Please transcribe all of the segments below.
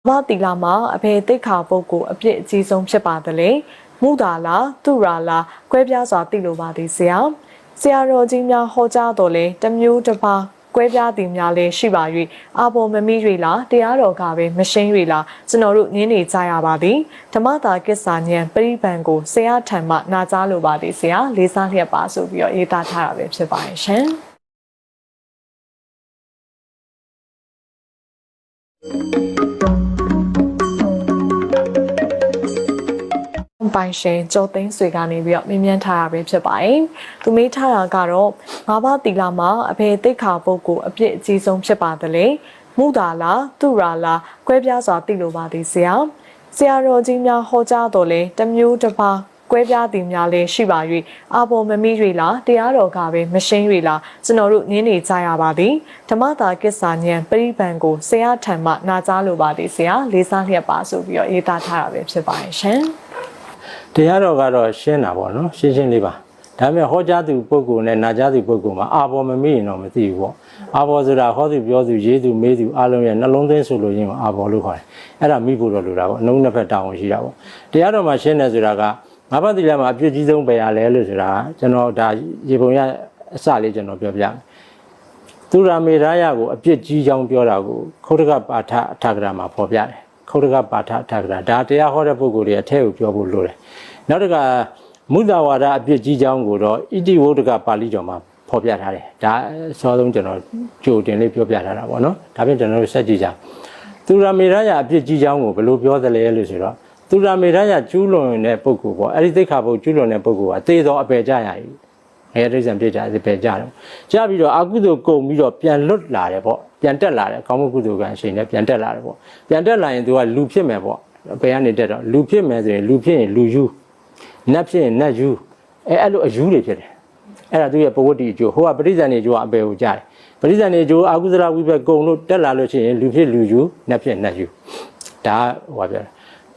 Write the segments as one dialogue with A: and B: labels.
A: ဘာတီလာမှာအဖေတိတ်ခါပုတ်ကိုအပြစ်အကြီးဆုံးဖြစ်ပါတယ်လေမူတာလားသူရာလားကွဲပြားစွာသိလိုပါသည်ဆရာတော်ကြီးများဟောကြားတော်လဲတမျိုးတစ်ပါးကွဲပြားသည်များလည်းရှိပါ၍အာဘော်မမိ၍လားတရားတော်ကပဲမရှင်း၍လားကျွန်တော်တို့ညင်းနေကြရပါသည်ဓမ္မတာကိစ္စဉာဏ်ပရိပန်ကိုဆရာထံမှနာကြားလိုပါသည်ဆရာလေးစားလျက်ပါဆိုပြီးတော့ရေးသားထားတာပဲဖြစ်ပါရဲ့ရှင်ပိုင်ရှင်ကျော်သိန်းဆွေကနေပြီးတော့မြင်မြန်ထားတာပဲဖြစ်ပါတယ်။သူမေးထားတာကတော့ငါးပါးတီလာမှာအဖေတိတ်ခါပုတ်ကိုအပြစ်အကြီးဆုံးဖြစ်ပါတယ်လေ။မူတာလားသူရာလားကွဲပြားစွာသိလိုပါသည်ဆရာတော်ကြီးများဟောကြားတော်လဲတမျိုးတစ်ပါးကွဲပြားသည်များလည်းရှိပါ၍အာဘော်မမိ၍လားတရားတော်ကပဲမရှင်း၍လားကျွန်တော်တို့ညင်းနေကြရပါသည်ဓမ္မတာကိစ္စဉာဏ်ပရိပန်ကိုဆရာထံမှနာကြားလိုပါသည်ဆရာလေးစားလျက်ပါဆိုပြီးတော့ရေးသားထားတာပဲဖြစ်ပါရဲ့ရှင်တ
B: ရားတော်ကတော့ရှင်းတာပေါ့နော်ရှင်းလေးပါဒါပေမဲ့ဟောကြားသူပုဂ္ဂိုလ်နဲ့နာကြားသူပုဂ္ဂိုလ်မှာအာဘော်မမိရင်တော့မသိဘူးပေါ့အာဘော်ဆိုတာဟောသူပြောသူရေးသူမေးသူအားလုံးရဲ့နှလုံးသွင်းဆိုလို့ရင်းအာဘော်လို့ခေါ်တယ်အဲ့ဒါမိဖို့တော့လိုတာပေါ့အလုံးနှစ်ဖက်တောင်းရှိတာပေါ့တရားတော်မှာရှင်းတယ်ဆိုတာကငါးပါးသီလမှာအပြည့်ကြီးဆုံးပဲရလဲလို့ဆိုတာကျွန်တော်ဒါရေပုံရအစလေးကျွန်တော်ပြောပြမယ်သူရာမေရာယကိုအပြည့်ကြီးချောင်းပြောတာကိုခௌတကပါဌအထာဂရမှာဖော်ပြတယ်ခௌတကပါဌအထာဂရဒါတရားဟောတဲ့ပုဂ္ဂိုလ်တွေအထက်ကိုပြောဖို့လိုတယ်နောက်တစ်ခါမုဒ္ဒဝါဒအပြစ်ကြီးချောင်းကိုတော့ဣတိဝုဒ္ဒကပါဠိတော်မှာဖော်ပြထားတယ်ဒါအစောဆုံးကျွန်တော်ကြိုတင်လေးပြောပြထားတာပေါ့နော်ဒါပြင်ကျွန်တော်တို့ဆက်ကြည့်ကြသူရာမေရယအပြစ်ကြီးချောင်းကိုဘယ်လိုပြောသလဲလို့ဆိုတော့သူရာမေရယကျူးလွန်တဲ့ပုဂ္ဂိုလ်ပေါ့အဲ့ဒီသိက္ခာပုဒ်ကျူးလွန်တဲ့ပုဂ္ဂိုလ်ကသေသောအပေကြရည်ငယ်တိစ္ဆန်ပြစ်ကြအပေကြတယ်ကြပြီးတော့အကုသိုလ်ကုန်ပြီးတော့ပြန်လွတ်လာတယ်ပေါ့ပြန်တက်လာတယ်ကောင်းမှုကုသိုလ်ကံရှိနေပြန်တက်လာတယ်ပေါ့ပြန်တက်လာရင်သူကလူဖြစ်မယ်ပေါ့အပေကနေတက်တော့လူဖြစ်မယ်ဆိုရင်လူဖြစ်ရင်လူယူနတ်ဖြစ်ရင်နတ်ယူအဲ့လိုအယူတွေဖြစ်တယ်အဲ့ဒါသူရဲ့ပဝတ္တိအကျိုးဟိုကပရိစ္ဆန်နေအကျိုးအပေကိုကြားတယ်ပရိစ္ဆန်နေအကျိုးအာကုသလဝိဘက်ကုံလို့တက်လာလို့ရှိရင်လူဖြစ်လူယူနတ်ဖြစ်နတ်ယူဒါဟိုကပြောတယ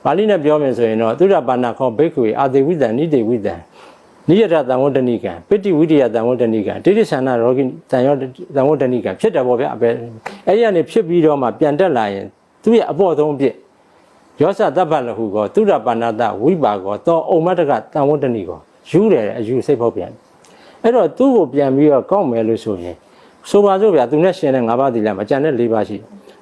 B: ်ပါဠိနဲ့ပြောမယ်ဆိုရင်တော့သုဒ္ဓပါဏခောဘိက္ခွေအာတိဝိတံနိတိဝိတံနိယတသံဝတ္တနိကံပိဋိဝိတယသံဝတ္တနိကံတိဋ္ဌဆန္ဒရောဂိသံယောသံဝတ္တနိကံဖြစ်တယ်ပေါ့ဗျာအပေအဲ့ဒီကနေဖြစ်ပြီးတော့မှပြန်တက်လာရင်သူရဲ့အပေါ်ဆုံးအဖြစ်ယောသတပ္ပလဟုကောသုဒ္ဓပါဏတဝိပါကောသောဩမတကသံဝတ္တနိကောယူတယ်အယူစိတ်ဖောက်ပြန်အဲ့တော့သူ့ကိုပြန်ပြီးတော့ကောက်မယ်လို့ဆိုရင်ဆိုပါစို့ဗျာသူနဲ့ရှင်တဲ့၅ပါးသီလမှာကျန်တဲ့၄ပါးရှိ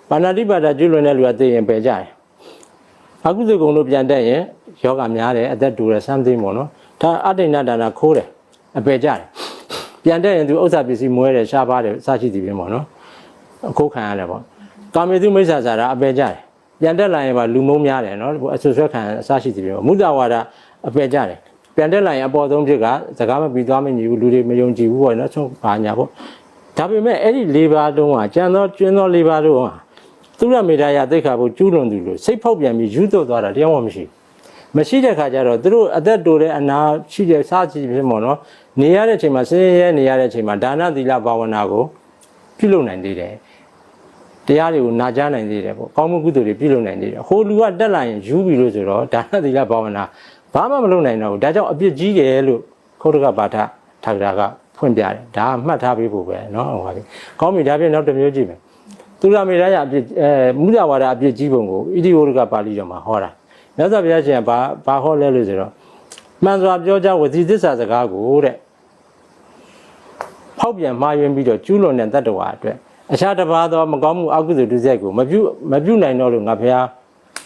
B: ပါဏာတိပါဒကျွလွန်တဲ့လူကသိရင်ပယ်ကြတယ်အကုသိုလ်ကုံလို့ပြန်တက်ရင်ယောဂများတယ်အသက်တူတယ် something ပေါ့နော်ဒါအတ္တိဏဒါနာခိုးတယ်အပယ်ကြတယ်ပြန်တက်ရင်သူဥစ္စာပစ္စည်းမွဲတယ်ရှားပါတယ်စရှိသည်ပြင်ပေါ့နော်အခိုးခံရတယ်ပေါ့ကာမေတုမိစ္ဆာစာရာအပယ်ကြတယ်ပြန်တက်လာရင်ပါလူမုံများတယ်နော်အဆွဆွဲခံအစရှိသည်ပြင်မုဒ္ဒဝါဒအပယ်ကြတယ်ပြန်တက်လာရင်အပေါ်ဆုံးဖြစ်ကစကားမပြီးသွားမညီဘူးလူတွေမယုံကြည်ဘူးပေါ့နော်ဆုံးဘာညာပေါ့ဒါပေမဲ့အဲ့ဒီ၄ပါးတုံးကကျန်သောကျွန်းသော၄ပါးတုံးဟာသူရမေတ္တာယသိက္ခာပုကျူးလွန်သူလို့စိတ်ဖောက်ပြန်ပြီးယူသွတ်သွားတာတရားမှမရှိတဲ့ခါကျတော့သူတို့အသက်တိုတဲ့အနာရှိတဲ့စားကြည့်ဖြစ်မို့နော်နေရတဲ့အချိန်မှာဆင်းရဲနေရတဲ့အချိန်မှာဒါနသီလဘာဝနာကိုပြုလုပ်နိုင်သေးတယ်တရားတွေကိုနာကြားနိုင်သေးတယ်ပေါ့ကောင်းမှုကုသိုလ်တွေပြုလုပ်နိုင်သေးတယ်ဟိုလူကတက်လာရင်ယူပြီလို့ဆိုတော့ဒါနသီလဘာဝနာဘာမှမလုပ်နိုင်တော့ဘူးဒါကြောင့်အပြစ်ကြီးတယ်လို့ခောတကပါဌထာဂရကဖွင့်ပြတယ်ဒါမှတ်ထားပေးဖို့ပဲเนาะဟောပါပြီကောင်းပြီဒါပြင်နောက်တစ်မျိုးကြည့်မယ်သူရမေရယအပြစ်မုဒ္ဒဝါဒအပြစ်ကြီးပုံကိုဣတိဝရကပါဠိတော်မှာဟောတာမြတ်စွာဘုရားရှင်ကဘာဟောလဲလို့ဆိုတော့မှန်စွာပြောကြဝစီသစ္စာစကားကိုတဲ့ဖောက်ပြန်မှားယွင်းပြီးတော့ကျူးလွန်တဲ့တတ္တဝါအတွက်အခြားတစ်ပါးသောမကောင်းမှုအကုသိုလ်ဒုစရိုက်ကိုမပြုနိုင်တော့လို့ငါဘုရား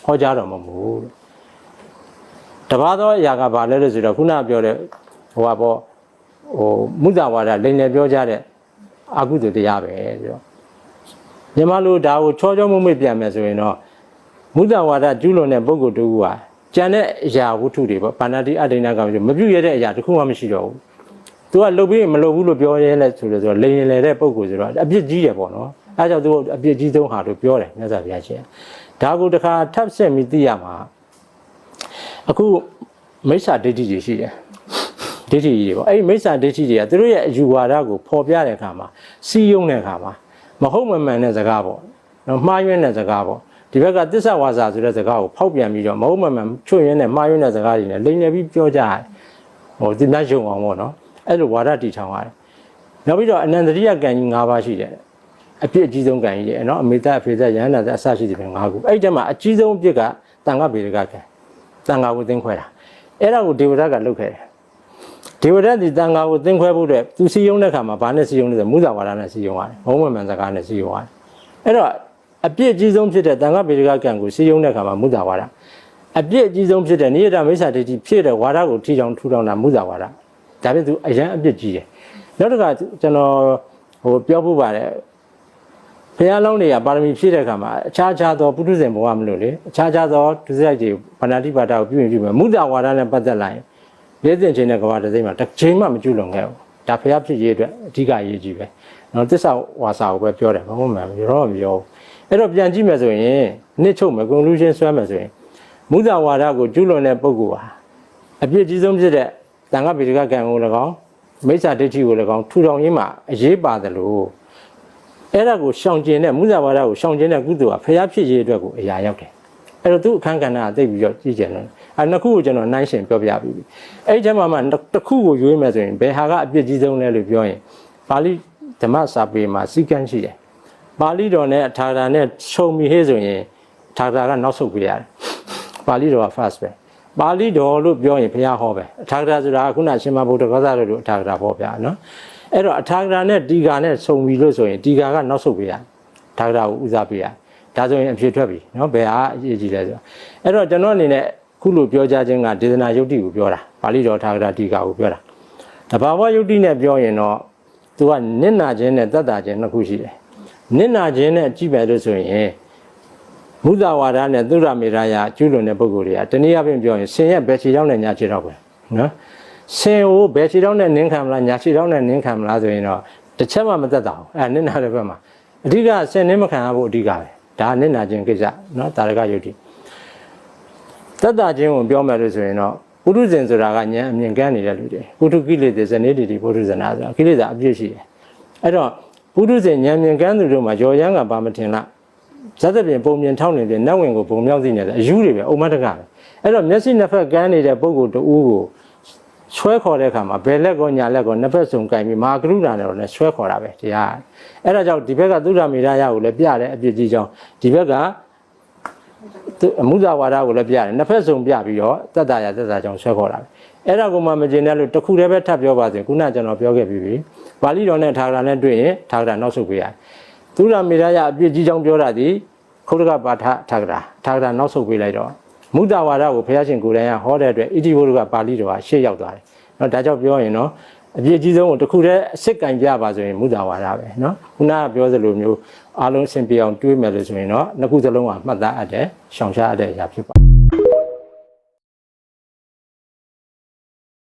B: ဟောကြားတော်မှာမဟုတ်လို့တပါးသောအရာကဘာလဲလို့ဆိုတော့ခုနပြောတဲ့ဟိုပါပေါ့မုဒ္ဒဝါဒလိမ်လည်ပြောကြတဲ့အကုသိုလ်တရားပဲဆိုတော့မြန်မာလူဒါကိုချောချောမွေ့မွေ့ပြန်မယ်ဆိုရင်တော့မုဒ္ဒဝါဒကျူးလွန်တဲ့ပုဂ္ဂိုလ်တူကကျန်တဲ့အရာဝတ္ထုတွေပေါ့ပါဏာတိအတ္တိဏကမပြုရတဲ့အရာတစ်ခုမှမရှိတော့ဘူးသူကလှုပ်ပြီးမလှုပ်ဘူးလို့ပြောရဲလဲဆိုတော့လိမ်လည်တဲ့ပုဂ္ဂိုလ်ဆိုတော့အပြစ်ကြီးတယ်ပေါ့နော်အဲဒါကြောင့်သူအပြစ်ကြီးဆုံးဟာလို့ပြောတယ်မြတ်စွာဘုရားရှင်ဒါကိုတခါထပ်ဆက်ပြီးသိရမှာအခုမိစ္ဆာဒိဋ္ဌိတွေရှိတယ်ဒိဋ္ဌိတွေပေါ့အဲ့ဒီမိစ္ဆာဒိဋ္ဌိတွေကသူတို့ရဲ့အယူဝါဒကိုဖော်ပြတဲ့အခါမှာစီးယုံတဲ့အခါမှာမဟုတ်မမှန်တဲ့စကားပေါ့နော်မှားယွင်းတဲ့စကားပေါ့ဒီဘက်ကသစ္စာဝါစာဆိုတဲ့စကားကိုဖောက်ပြန်ပြီးတော့မဟုတ်မမှန်ချွတ်ရင်းနဲ့မှားယွင်းတဲ့စကားတွေနဲ့လိမ်လည်ပြီးပြောကြတယ်ဟိုဒီနှယုံအောင်ပေါ့နော်အဲ့လိုဝါဒတည်ထောင်ရတယ်နောက်ပြီးတော့အနန္တရိယကံကြီး၅ပါးရှိတယ် အပြစ်အကြီးဆုံးကံကြီးတယ်နော်အမေသားအဖေသားရဟန္တာသားအစရှိတယ်၅ခုအဲ့ဒီမှာအကြီးဆုံးအပြစ်ကတန်ခါဗေဒကကံတန်ခါကိုသိမ်းခွဲတာအဲ့ဒါကိုဒေဝရတ်ကလုပ်ခဲ့တယ်ဒေဝရတ်ဒီတန်ခါကိုသိမ်းခွဲဖို့အတွက်သူစီယုံတဲ့ခါမှာဘာနဲ့စီယုံလဲဆိုမုဇာဝါဒနဲ့စီယုံရတယ်ဘုံဝင်မှန်စကားနဲ့စီယုံရတယ်အဲ့တော့အပြစ်အကြီးဆုံးဖြစ်တဲ့တန်ခါဗေဒကကံကိုစီယုံတဲ့ခါမှာမုဇာဝါဒအပြစ်အကြီးဆုံးဖြစ်တဲ့နိယတမိစ္ဆာဒိဋ္ဌိဖြစ်တဲ့ဝါဒကိုထိချောင်းထူထောင်တာမုဇာဝါဒဒါပြင်သူအရန်အပြစ်ကြီးတယ်နောက်တစ်ခါကျွန်တော်ပြောဖို့ပါတယ်ဘုရားလုံးတွေကပါရမီဖြည့်တဲ့အခါမှာအခြားခြားသောပုထုဇဉ်ဘဝမလို့လေအခြားခြားသောဒုစရိုက်တွေဗန္ဓတိပါဒကိုပြုရင်ပြုမယ်မုဒ္ဒဝါဒနဲ့ပတ်သက်လာရင်လက်သင်ချင်းတဲ့ကဘာတစ်စိမ့်မှာတစ်ချိန်မှမကျွလွန်ခဲ့ဘူးဒါဘုရားဖြစ်ရေးအတွက်အဓိကအရေးကြီးပဲနော်သစ္စာဝါစာကိုပဲပြောတယ်ဘာမှမပြောဘူးအဲ့တော့ပြန်ကြည့်မယ်ဆိုရင်နှစ်ချုပ်မယ် conclusion ဆွဲမယ်ဆိုရင်မုဒ္ဒဝါဒကိုကျွလွန်တဲ့ပုဂ္ဂိုလ်ဟာအပြစ်ကြီးဆုံးဖြစ်တဲ့တန်ခါဗေဒကကံကို၎င်းမိစ္ဆာဒိဋ္ဌိကို၎င်းထူထောင်ရင်းမှာအရေးပါတယ်လို့အဲ့ဒါကိုရှောင်ကျင်တဲ့မုဇာဝါဒကိုရှောင်ကျင်တဲ့ကုသိုလ်ကဖျားဖြစ်ရေးအတွက်ကိုအရာရောက်တယ်အဲ့တော့သူ့အခန်းကဏ္ဍကသိပြီးတော့ကြည့်ကြတယ်အဲ့နှစ်ခုကိုကျွန်တော်နှိုင်းရှင်ပြောပြပြီးပြီအဲ့ဒီထဲမှာတစ်ခုကိုရွေးမယ်ဆိုရင်ဘယ်ဟာကအပြစ်ကြီးဆုံးလဲလို့ပြောရင်ပါဠိဓမ္မစာပေမှာစီကံရှိတယ်ပါဠိတော်နဲ့အထာဂါနဲ့ခြုံပြီးဟဲ့ဆိုရင်အထာဂါကနောက်ဆုတ်ပြရတယ်ပါဠိတော်က first ပဲပါဠိတော်လို့ပြောရင်ဘုရားဟောပဲအထာဂါဆိုတာကခုနရှင်မဗုဒ္ဓဂေါသရတို့အထာဂါဟောပြနော်အဲ့တော့အထာဂါနဲ့တီဂါနဲ့ခြုံပြီးလို့ဆိုရင်တီဂါကနောက်ဆုတ်ပြရအထာဂါကိုဦးစားပေးရဒါဆိုရင်အဖြစ်ထွက်ပြီနော်ဘယ်ဟာအရေးကြီးလဲဆိုတော့အဲ့တော့ကျွန်တော်အနေနဲ့ခုလိုပြောကြခြင်းကဒေသနာယုတ်တိကိုပြောတာပါဠိတော်အထာဂါတီဂါကိုပြောတာတဘာဝယုတ်တိနဲ့ပြောရင်တော့သူကနစ်နာခြင်းနဲ့တတ်တာခြင်းနှစ်ခုရှိတယ်နစ်နာခြင်းနဲ့ကြည့်မယ်လို့ဆိုရင်မုဒ္ဒဝါဒနဲ့သုရမေရယကျူးလွန်တဲ့ပုဂ္ဂိုလ်တွေကတနည်းအားဖြင့်ပြောရင်ဆင်ရဲ့ဘယ်ခြေထောက်နဲ့ညာခြေထောက်ပဲနော်ဆင်ကိုဘယ်ခြေထောက်နဲ့နင်းခံမလားညာခြေထောက်နဲ့နင်းခံမလားဆိုရင်တော့တစ်ချက်မှမသက်တာဘူးအဲနစ်နာတဲ့ဘက်မှာအဓိကဆင်နင်းမခံရဖို့အဓိကပဲဒါနစ်နာခြင်းကိစ္စနော်တာရကယုတ်တိတတ်တာခြင်းကိုပြောမယ်လို့ဆိုရင်တော့ပုထုဇဉ်ဆိုတာကဉာဏ်အမြင်ကန်းနေတဲ့လူတွေပုထုကိလေသာဇနေတိပုထုဇနာဆိုတာကိလေသာအပြည့်ရှိတယ်အဲ့တော့ပုထုဇဉ်ဉာဏ်မြင်ကန်းသူတို့မှာရော်ရမ်းကဘာမထင်လားဇတ်တပြင်ပုံမြင်ထောက်နေတဲ့နတ်ဝင်ကိုပုံမြောက်သိနေတဲ့အယူတွေပဲအုံမတကပဲအဲ့တော့မျက်စိနှစ်ဖက်ကန်းနေတဲ့ပုဂ္ဂိုလ်တူကိုဆွဲခေါ်တဲ့အခါမှာဘယ်လက်ကောညာလက်ကောနှစ်ဖက်စုံကင်ပြီးမဟာကရုဏာနဲ့တော့လည်းဆွဲခေါ်တာပဲတရားအဲ့ဒါကြောင့်ဒီဘက်ကသုဒ္ဓမေရယကိုလည်းပြတယ်အပြစ်ကြီးကြောင်းဒီဘက်ကအမှုဇာဝါဒကိုလည်းပြတယ်နှစ်ဖက်စုံပြပြီးတော့တတ္တရာတတ္တကြောင့်ဆွဲခေါ်တာပဲအဲ့ဒါကိုမှမကျင်တဲ့လို့တစ်ခုတည်းပဲထပ်ပြောပါစေခုနကကျွန်တော်ပြောခဲ့ပြီးပြီပါဠိတော်နဲ့ထာဂရနဲ့တွေ့ရင်ထာဂရနောက်ဆုတ်ပေးရတယ်သုဒ္ဓမေရယအပြစ်ကြီးကြောင်းပြောတာဒီခုတ်ကပါထထာဂရနောက်ဆုတ်ပေးလိုက်တော့မုဒ္ဒဝါဒကိုဘုရားရှင်ကိုယ်တိုင်ကဟောတဲ့အတွက်ဣတိဝုဒ္ဓကပါဠိတော်ကရှေ့ရောက်သွားတယ်เนาะဒါကြောင့်ပြောရင်เนาะအပြည့်အကြီးဆုံးကိုတစ်ခုတည်းအစစ်ကင်ပြပါဆိုရင်မုဒ္ဒဝါဒပဲเนาะခုနကပြောသလိုမျိုးအားလုံးအဆင်ပြေအောင်တွေးမယ်လို့ဆိုရင်เนาะနှစ်ခုစလုံးကမှတ်သားအပ်တယ်ရှောင်ရှားအပ်တဲ့အရာဖြစ်ပါ